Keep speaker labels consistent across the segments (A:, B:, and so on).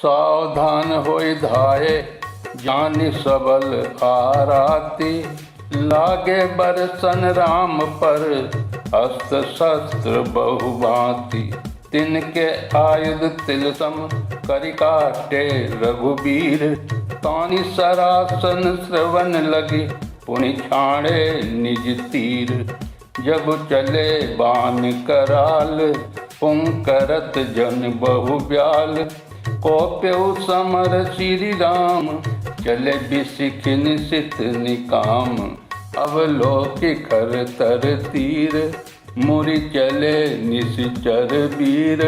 A: सावधान होई धाये जानि सबल आराती। लागे बरसन राम पर अस्त्र शस्त्र बहुभांति। तिनके आयुध तिलसम करि काटे रघुबीर। तानि सरासन श्रवण लगी पुनि छाड़े निज तीर। जब चले बान कराल पुंकरत जन बहुब्याल। कोप्यउ समर श्री राम चले बिसिख निशित निकाम। अवलोकि खर तर तीर मुरि चले निशिचर वीर।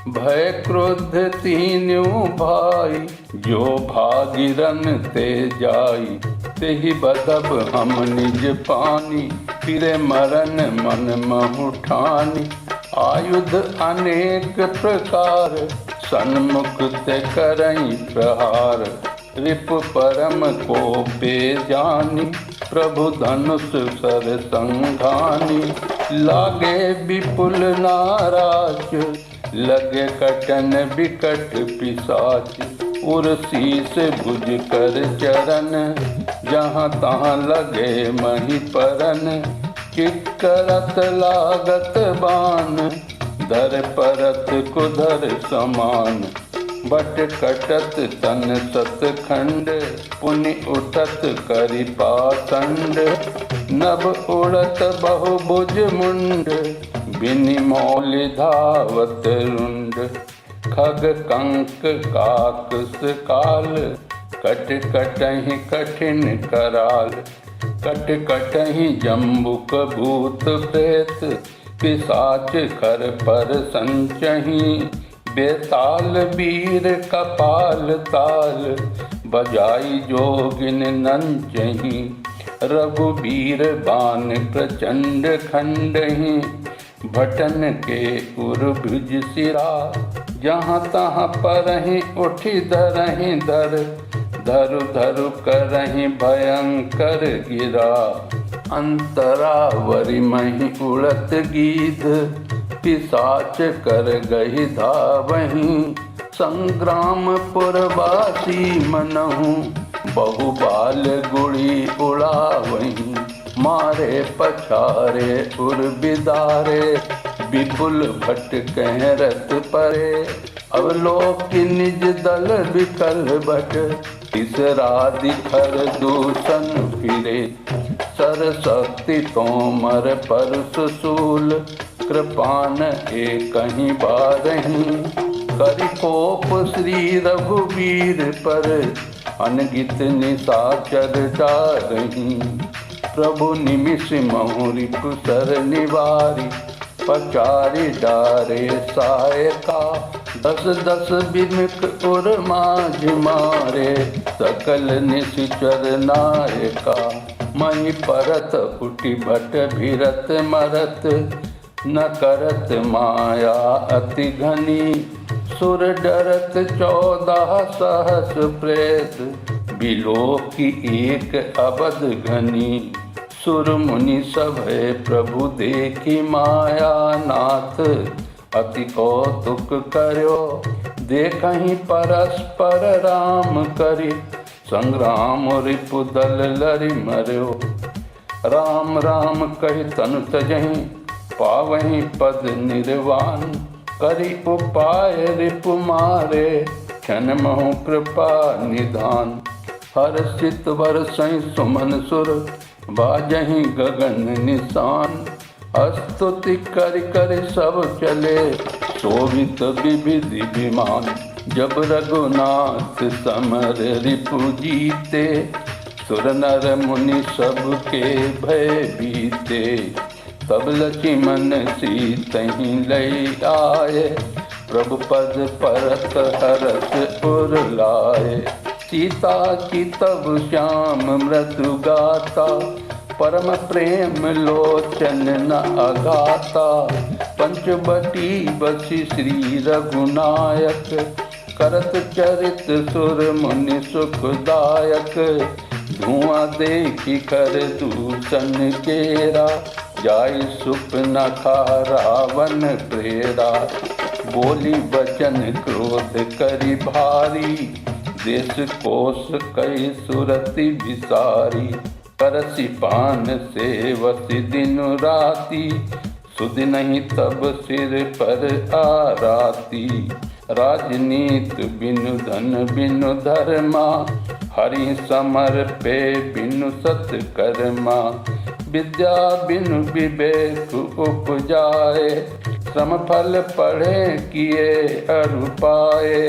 A: भय क्रोध तीन्यू भाई जो भागिरन ते जाई। तेहि बदब हम निज पानी फिरे मरन मन महु ठानी। आयुध अनेक प्रकार सन्मुख ते करई प्रहार। रिपु परम कोपे जानी प्रभु धनुष सर संघानी। लागे विपुल नाराज लगे कटन विकट पिशाच। उर्शीस भुज कर चरण जहाँ तहाँ लगे मही परन। चिक्करत लागत बान धर परत कुधर समान। बट कटत तन सतखंड पुनि उठत करि पाखंड। नभ उड़त बहुभुज मुंड बिनि मौलि धावत रुंड। खग कंक काकस काल कट कटहि कठिन कराल। कट कटहि जम्बुक भूत प्रेत पिशाच खर पर संचहि। बेताल वीर कपाल ताल बजाई जोगिन नंचहि। रघुबीर बान प्रचंड खंडहि भटन के उर्भुज सिरा। जहाँ तहाँ परहि उठि धरहि धर धरु धरु करहि भयंकर गिरा। अंतरावरी मही उड़त गीध पिशाच कर गहि धावहि। संग्राम पुरवासी मनहु बहुबाल गुड़ी उड़ावहि। मारे पछारे उर बिदारे विपुल भट कह रत परे। अवलोकि निज दल विकल भट तीसरा दिखर दूषण फिरे। सरस्वती तोमर परसु शूल कृपान एकहि बारहि। करि कोप श्री रघुबीर पर अनगित निशाचर डारहि। प्रभु निमिष महु रिपु सर निवारी। पचारि डारे सायका दस दस बिनक उर माझ मारे। सकल निशिचर नायका मही परत उठि भट भिरत मरत। न करत माया अति घनी सुर डरत 14 सहस प्रेत। बिलोकि एक अबध घनी सुर मुनि सभय प्रभु देखी माया नाथ। अति कौतुक कर्यो देखहि परस्पर राम करि। संग्राम रिपु दल लरि मर्यो। राम राम कहि तनु तजहि पावहि पद निर्वाण। करि उपाय रिपु मारे क्षण महु कृपा निधान। हर्षित बरसहि सुमन सुर बाजहि गगन निशान। स्तुति करि करि सब चले शोभित विविधि विमान। जब रघुनाथ समर रिपु जीते सुर नर मुनि सबके भय बीते। तब लक्ष्मण सीतहि लई आए प्रभु पद परत हरस उर लाए। सीता की तब श्याम मृत्यु गाता परम प्रेम लोचन न अगाता। पंचवटी बसी श्री रघुनायक करत चरित सुर मुनि सुखदायक। धुआं देखी कर दूषण केरा जाय सुपन खा रावण प्रेरा। बोली वचन क्रोध करी भारी, देश कोस कई सुरति विसारी। करसी पान से वसी दिन राती, सुध नहीं तब सिर पर आराती। राजनीत बिनु धन बिनु धर्मा, हरि समर पे बिनु सत्कर्मा। विद्या बिनु विवेक उपजाए, श्रम फल पढ़े किए अरु पाए।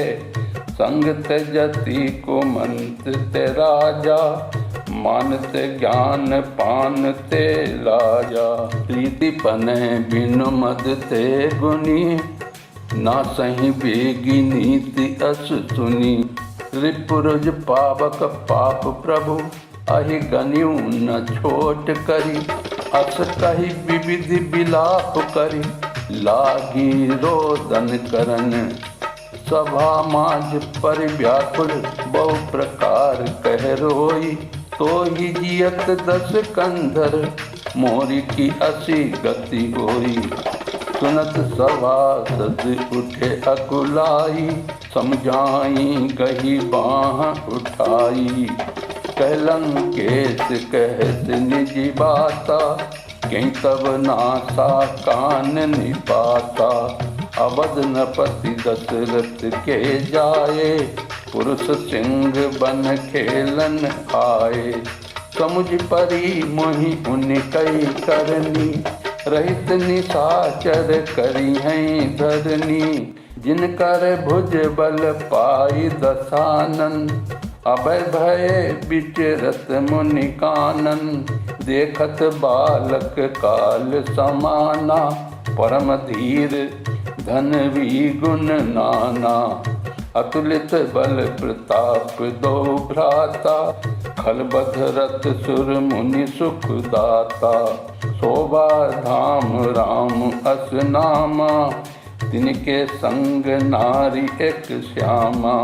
A: संग त्यजति को मंत ते राजा, मानते ज्ञान पान ते लाजा। प्रीति पने बिनु मद ते गुनी, ना सही बेगी नीति अस सुनी। रिपुरुज पावक पाप प्रभु, अहि गनियु न छोट करी। अस कही विविधि विलाप करी, लागी रोदन करन सभा माझ पर व्याकुल। बहु प्रकार कह रोई, तो ही जियत 10 कंधर। मोरी की 80 गति होई, सुनत सभासद उठे अकुलाई। समझाई गही बाह उठाई, कहलन केस कहत निजी बाता। कहीं तब नासा कान निपाता, अवध नपति दशरथ के जाए। पुरुष सिंह बन खेलन आए, समुझ परी मोहि उन कई करनी। रहित निशाचर करी हैं धरनी, जिनकर भुज बल पाई दशानन। अभय भय विचरत मुनि कानन, देखत बालक काल समाना। परम धीर धन भी गुण नाना, अतुलित बल प्रताप दो भ्राता। खलबध रथ सुर मुनि सुख दाता, शोभा धाम राम अस नामा। तिनके संग नारी एक श्यामा,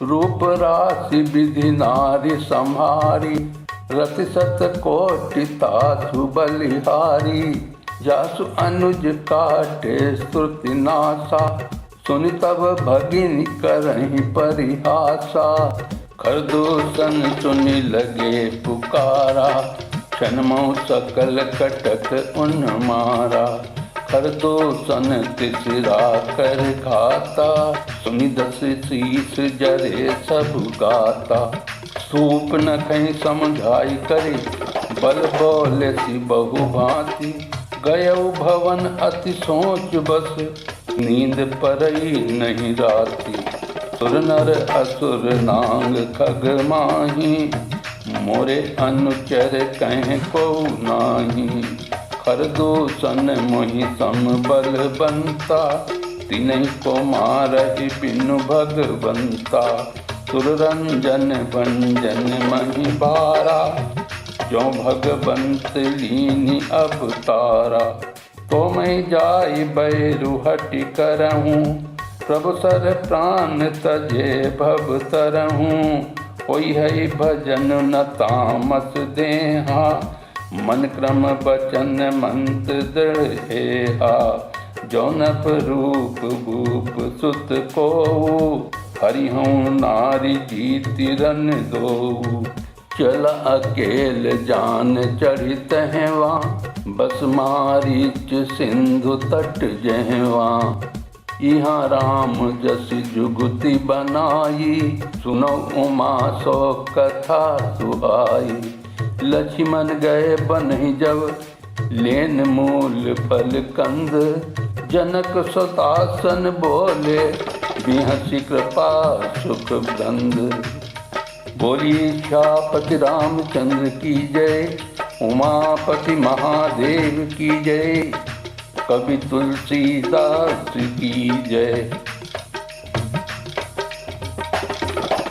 A: रूप राशि विधि नारी संहारी। रति सत कोटि तासु बलिहारी, जासु अनुज काटे स्तुति नासा। सुनि तब भगिनी करहि परिहासा, खरदूषण सुनि लगे पुकारा। क्षणमौ सकल कटक उन्मारा, खरदूषण तिसरा कर घाता। सुनि 10 शीस जरे सब गाता। सूप न कहीं समझाई करी, बल बोले सी बहु भांति। गयौ भवन अति सोच बस, नींद परई नहीं राती। सुर नर असुर नांग खग माही, मोरे अनुचर कहीं को नाही। खरदूषण मोहि सम बल बनता, तिन्हि को मारहि बिनु भगवंता। सुररंजन भंजन महि बारा, जो भगवंत लीनि अवतारा। तो मैं जाई बैरु हटि करहूँ, प्रभु सर प्राण तजे भव तरहूँ। होई है भजन न तामस देहा, मन क्रम बचन मंत्र दृढ़ेहा। जौनप रूप भूप सुत को, हरिहूँ नारी जीति रन दो। चल अकेल जान चढ़ित हैवा, बस मारीच सिंधु तट जहवा। यहाँ राम जस जुगति बनाई, सुनो उमा सो कथा सुहाई। लक्ष्मण गए बनहि जब, लेन मूल फल कंद। जनक सुतासन बोले, बिहसि कृपा सुख बंद। बोली श्यापति रामचंद्र की जय, उमापति महादेव की जय। कवि तुलसीदास की जय।